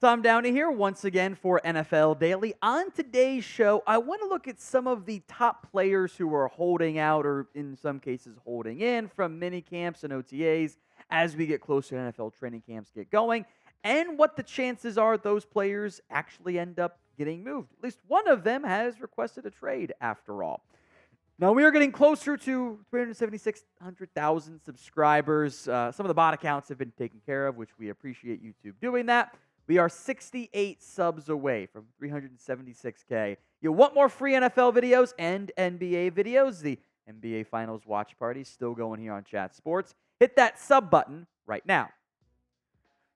Tom Downey here once again for NFL Daily. On today's show, I want to look at some of the top players who are holding out or in some cases holding in from mini camps and OTAs as we get closer to NFL training camps get going and what the chances are those players actually end up getting moved. At least one of them has requested a trade after all. Now, we are getting closer to 376,000 subscribers. Some of the bot accounts have been taken care of, which we appreciate YouTube doing that. We are 68 subs away from 376K. You want more free NFL videos and NBA videos? The NBA Finals watch party is still going here on Chat Sports. Hit that sub button right now.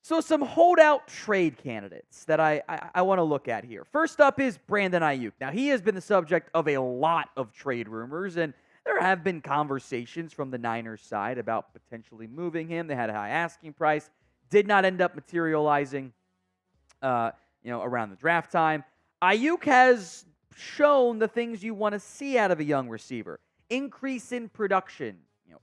So some holdout trade candidates that I want to look at here. First up is Brandon Aiyuk. Now, he has been the subject of a lot of trade rumors, and there have been conversations from the Niners side about potentially moving him. They had a high asking price, did not end up materializing around the draft time. Aiyuk has shown the things you want to see out of a young receiver. Increase in production,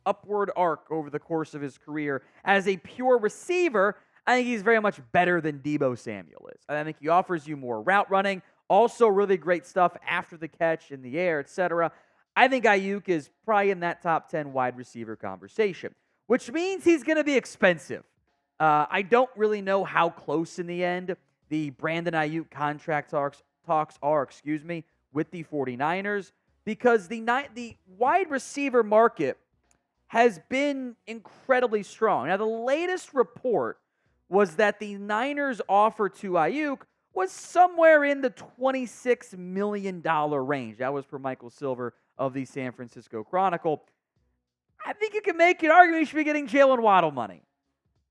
upward arc over the course of his career. As a pure receiver, I think he's very much better than Deebo Samuel is. I think he offers you more route running, also really great stuff after the catch, in the air, etc. I think Aiyuk is probably in that top 10 wide receiver conversation, which means he's going to be expensive. I don't really know how close in the end the Brandon Aiyuk contract talks are, with the 49ers, because the wide receiver market has been incredibly strong. Now, the latest report was that the Niners' offer to Aiyuk was somewhere in the $26 million range. That was for Michael Silver of the San Francisco Chronicle. I think you can make an argument you should be getting Jalen Waddle money.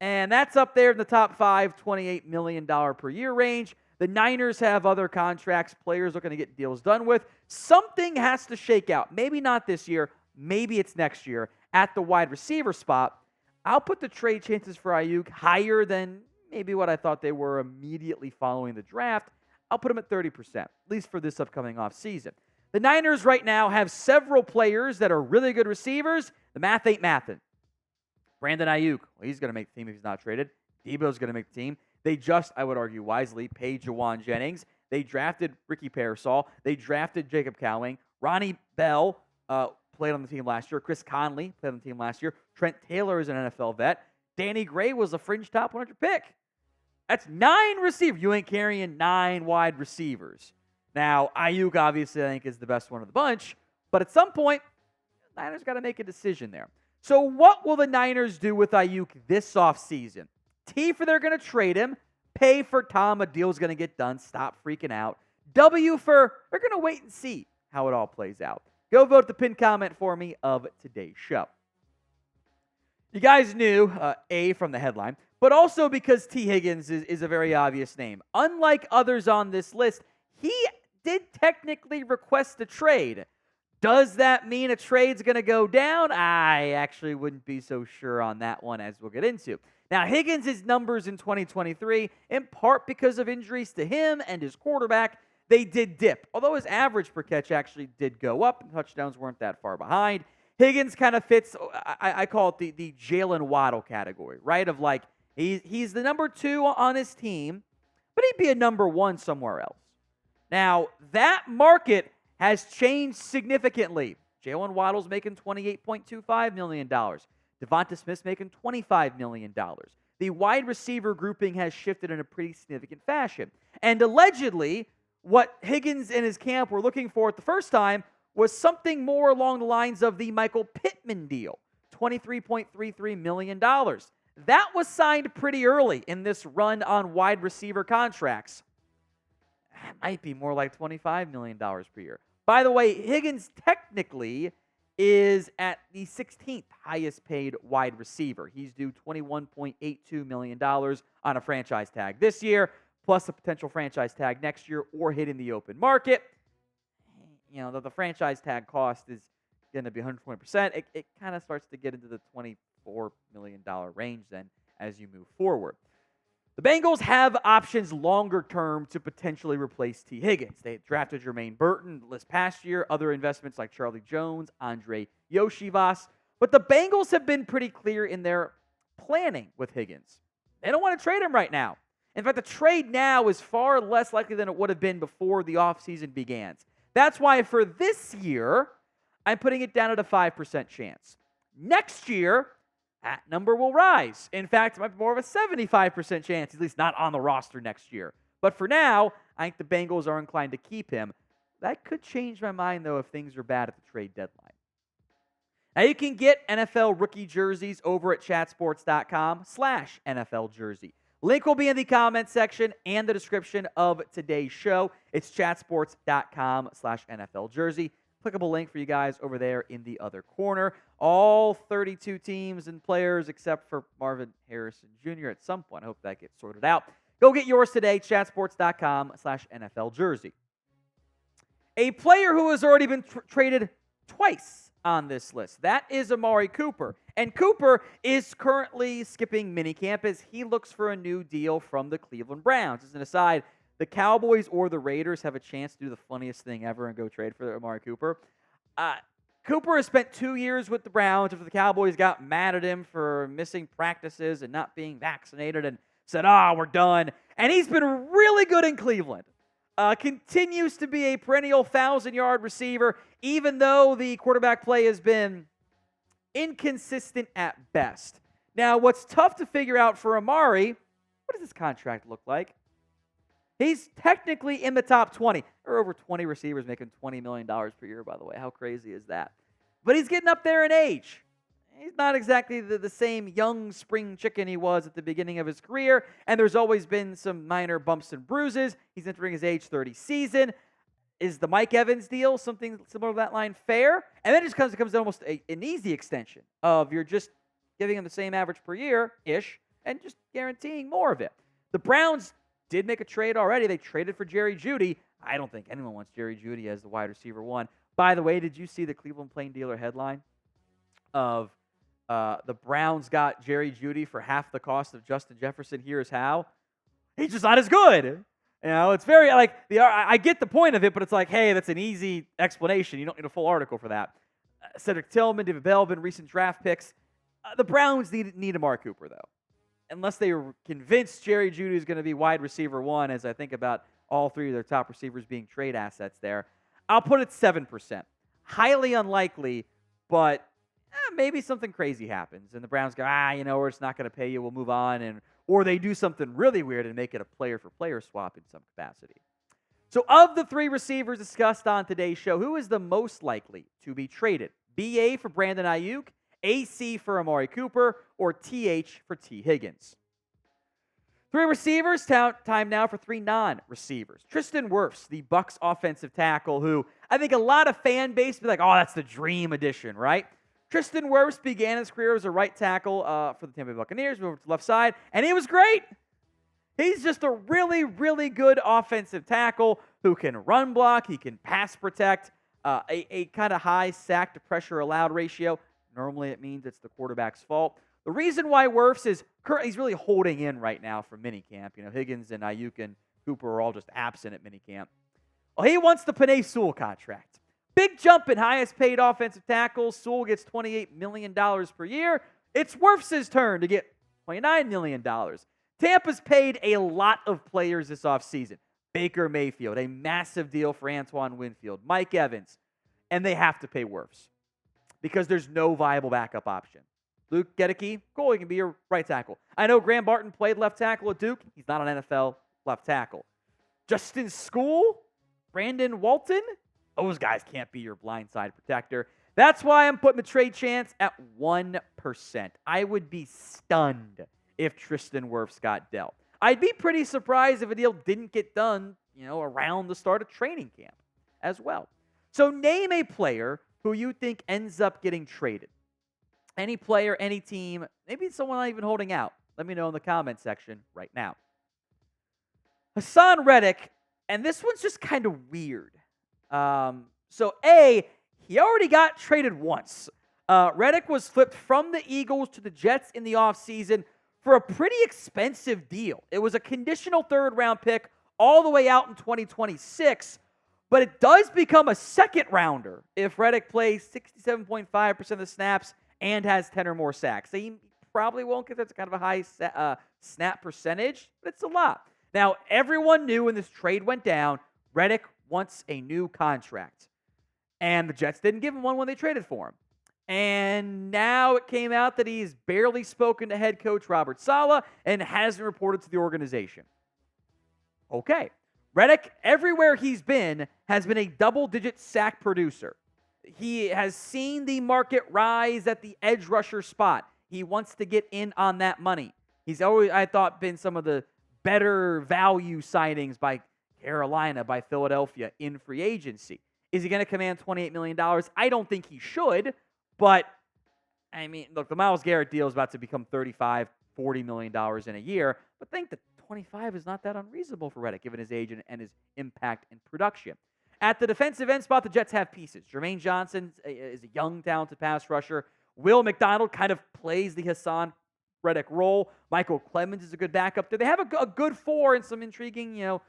And that's up there in the top 5, $28 million per year range. The Niners have other contracts, players looking to get deals done with. Something has to shake out. Maybe not this year. Maybe it's next year at the wide receiver spot. I'll put the trade chances for Aiyuk higher than maybe what I thought they were immediately following the draft. I'll put them at 30%, at least for this upcoming offseason. The Niners right now have several players that are really good receivers. The math ain't mathin'. Brandon Aiyuk, well, he's going to make the team if he's not traded. Deebo's going to make the team. They just, I would argue wisely, paid Jawan Jennings. They drafted Ricky Pearsall. They drafted Jacob Cowing. Ronnie Bell played on the team last year. Chris Conley played on the team last year. Trent Taylor is an NFL vet. Danny Gray was a fringe top 100 pick. That's 9 receivers. You ain't carrying 9 wide receivers. Now, Aiyuk obviously I think is the best one of the bunch, but at some point, the Niners got to make a decision there. So what will the Niners do with Aiyuk this offseason? T for they're going to trade him. Pay for Tom, a deal's going to get done. Stop freaking out. W for they're going to wait and see how it all plays out. Go vote the pinned comment for me of today's show. You guys knew A from the headline, but also because T. Higgins is a very obvious name. Unlike others on this list, he did technically request a trade. Does that mean a trade's going to go down? I actually wouldn't be so sure on that one, as we'll get into. Now, Higgins' numbers in 2023, in part because of injuries to him and his quarterback, they did dip. Although his average per catch actually did go up, and touchdowns weren't that far behind. Higgins kind of fits, I call it the Jalen Waddle category, right? Of like, he's the number 2 on his team, but he'd be a number 1 somewhere else. Now, that market has changed significantly. Jalen Waddle's making $28.25 million. Devonta Smith's making $25 million. The wide receiver grouping has shifted in a pretty significant fashion. And allegedly, what Higgins and his camp were looking for at the first time was something more along the lines of the Michael Pittman deal, $23.33 million. That was signed pretty early in this run on wide receiver contracts. That might be more like $25 million per year. By the way, Higgins technically is at the 16th highest paid wide receiver. He's due $21.82 million on a franchise tag this year, plus a potential franchise tag next year or hitting the open market. The franchise tag cost is going to be 120%. It kind of starts to get into the $24 million range then as you move forward. The Bengals have options longer term to potentially replace T. Higgins. They drafted Jermaine Burton this past year, other investments like Charlie Jones, Andre Yoshivas. But the Bengals have been pretty clear in their planning with Higgins. They don't want to trade him right now. In fact, the trade now is far less likely than it would have been before the offseason began. That's why for this year, I'm putting it down at a 5% chance. Next year, that number will rise. In fact, it might be more of a 75% chance, at least not on the roster next year. But for now, I think the Bengals are inclined to keep him. That could change my mind, though, if things are bad at the trade deadline. Now, you can get NFL rookie jerseys over at chatsports.com/NFL jersey. Link will be in the comment section and the description of today's show. It's chatsports.com/NFL jersey. Clickable link for you guys over there in the other corner. All 32 teams and players except for Marvin Harrison Jr. at some point. I hope that gets sorted out. Go get yours today, chatsports.com/NFL jersey. A player who has already been traded twice on this list. That is Amari Cooper. And Cooper is currently skipping minicamp as he looks for a new deal from the Cleveland Browns. As an aside, the Cowboys or the Raiders have a chance to do the funniest thing ever and go trade for Amari Cooper. Cooper has spent 2 years with the Browns after the Cowboys got mad at him for missing practices and not being vaccinated and said, we're done. And he's been really good in Cleveland. Continues to be a perennial 1,000-yard receiver, even though the quarterback play has been inconsistent at best. Now, what's tough to figure out for Amari, what does his contract look like? He's technically in the top 20. There are over 20 receivers making $20 million per year, by the way. How crazy is that? But he's getting up there in age. He's not exactly the same young spring chicken he was at the beginning of his career, and there's always been some minor bumps and bruises. He's entering his age 30 season. Is the Mike Evans deal something similar to that line fair? And then it just comes to almost an easy extension of you're just giving him the same average per year-ish and just guaranteeing more of it. The Browns did make a trade already. They traded for Jerry Jeudy. I don't think anyone wants Jerry Jeudy as the wide receiver one. By the way, did you see the Cleveland Plain Dealer headline of the Browns got Jerry Jeudy for half the cost of Justin Jefferson? Here's how. He's just not as good. It's very I get the point of it, but it's like, hey, that's an easy explanation. You don't need a full article for that. Cedric Tillman, David Bell have been recent draft picks. The Browns need Amari Cooper, though. Unless they were convinced Jerry Jeudy is going to be wide receiver one, as I think about all three of their top receivers being trade assets there. I'll put it 7%. Highly unlikely, but maybe something crazy happens. And the Browns go, we're just not going to pay you. We'll move on. Or they do something really weird and make it a player-for-player swap in some capacity. So of the three receivers discussed on today's show, who is the most likely to be traded? BA for Brandon Ayuk, AC for Amari Cooper, or TH for T. Higgins? Three receivers, time now for three non-receivers. Tristan Wirfs, the Bucs offensive tackle, who I think a lot of fan base be like, that's the dream addition, right? Tristan Wirfs began his career as a right tackle for the Tampa Bay Buccaneers, moved to the left side, and he was great. He's just a really, really good offensive tackle who can run block, he can pass protect, a kind of high sack to pressure allowed ratio. Normally it means it's the quarterback's fault. The reason why Wirfs is he's really holding in right now for minicamp. Higgins and Ayuk and Cooper are all just absent at minicamp. Well, he wants the Penei Sewell contract. Big jump in highest paid offensive tackles. Sewell gets $28 million per year. It's Wirfs' turn to get $29 million. Tampa's paid a lot of players this offseason. Baker Mayfield, a massive deal for Antoine Winfield, Mike Evans, and they have to pay Wirfs because there's no viable backup option. Luke Gedeke, cool, he can be your right tackle. I know Graham Barton played left tackle at Duke. He's not an NFL left tackle. Justin Skule, Brandon Walton, those guys can't be your blindside protector. That's why I'm putting the trade chance at 1%. I would be stunned if Tristan Wirfs got dealt. I'd be pretty surprised if a deal didn't get done, around the start of training camp as well. So name a player who you think ends up getting traded. Any player, any team, maybe someone not even holding out. Let me know in the comment section right now. Haason Reddick, and this one's just kind of weird. So he already got traded once. Reddick was flipped from the Eagles to the Jets in the offseason for a pretty expensive deal. It was a conditional third-round pick all the way out in 2026, but it does become a second-rounder if Reddick plays 67.5% of the snaps and has 10 or more sacks. So he probably won't get that's kind of a high snap percentage, but it's a lot. Now, everyone knew when this trade went down, Reddick wants a new contract. And the Jets didn't give him one when they traded for him. And now it came out that he's barely spoken to head coach Robert Saleh and hasn't reported to the organization. Okay. Reddick, everywhere he's been, has been a double-digit sack producer. He has seen the market rise at the edge rusher spot. He wants to get in on that money. He's always, I thought, been some of the better value signings by Carolina, by Philadelphia in free agency. Is he going to command $28 million? I don't think he should, but, I mean, look, the Myles Garrett deal is about to become $35, $40 million in a year, but think that 25 is not that unreasonable for Reddick, given his age and his impact in production. At the defensive end spot, the Jets have pieces. Jermaine Johnson is a young, talented pass rusher. Will McDonald kind of plays the Hassan Reddick role. Michael Clemens is a good backup there. They have a good four and some intriguing,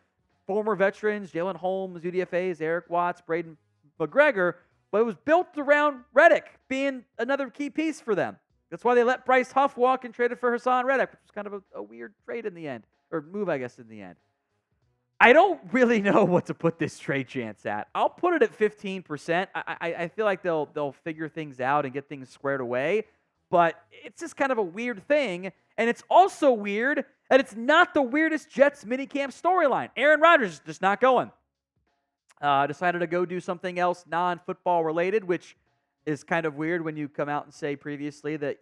former veterans, Jalen Holmes, UDFAs, Eric Watts, Braden McGregor, but it was built around Reddick being another key piece for them. That's why they let Bryce Huff walk and traded for Hassan Reddick, which was kind of a weird trade in the end, or move, I guess, in the end. I don't really know what to put this trade chance at. I'll put it at 15%. I feel like they'll figure things out and get things squared away, but it's just kind of a weird thing, and it's also weird that it's not the weirdest Jets minicamp storyline. Aaron Rodgers is just not going. Decided to go do something else non-football related, which is kind of weird when you come out and say previously that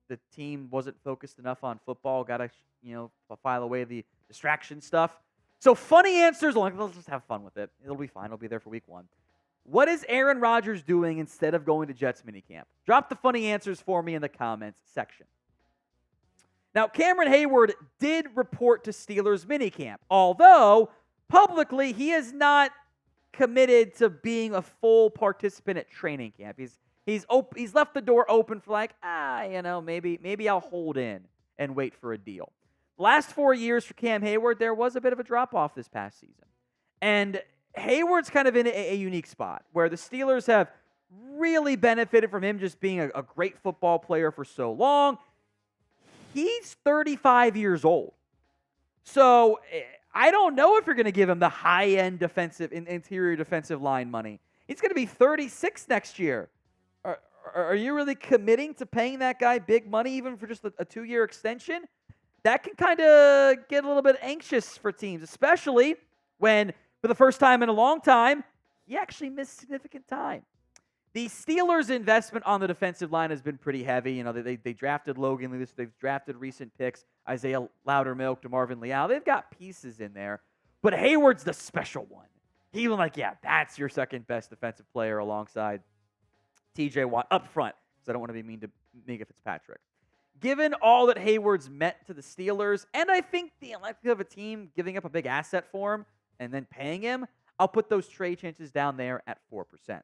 the team wasn't focused enough on football. Got to file away the distraction stuff. So funny answers. Let's just have fun with it. It'll be fine. It'll be there for week 1. What is Aaron Rodgers doing instead of going to Jets minicamp? Drop the funny answers for me in the comments section. Now, Cameron Hayward did report to Steelers minicamp, although publicly he is not committed to being a full participant at training camp. He's left the door open for maybe I'll hold in and wait for a deal. Last 4 years for Cam Hayward, there was a bit of a drop-off this past season. And Hayward's kind of in a unique spot where the Steelers have really benefited from him just being a great football player for so long. He's 35 years old. So I don't know if you're going to give him the high-end interior defensive line money. He's going to be 36 next year. Are you really committing to paying that guy big money even for just a 2-year extension? That can kind of get a little bit anxious for teams, especially when, for the first time in a long time, he actually missed significant time. The Steelers' investment on the defensive line has been pretty heavy. They drafted Logan Lewis. They've drafted recent picks, Isaiah Loudermilk, DeMarvin Leal. They've got pieces in there. But Hayward's the special one. He was that's your second best defensive player alongside TJ Watt up front, because I don't want to be mean to Minkah Fitzpatrick. Given all that Hayward's meant to the Steelers, and I think the likelihood of a team giving up a big asset for him and then paying him, I'll put those trade chances down there at 4%.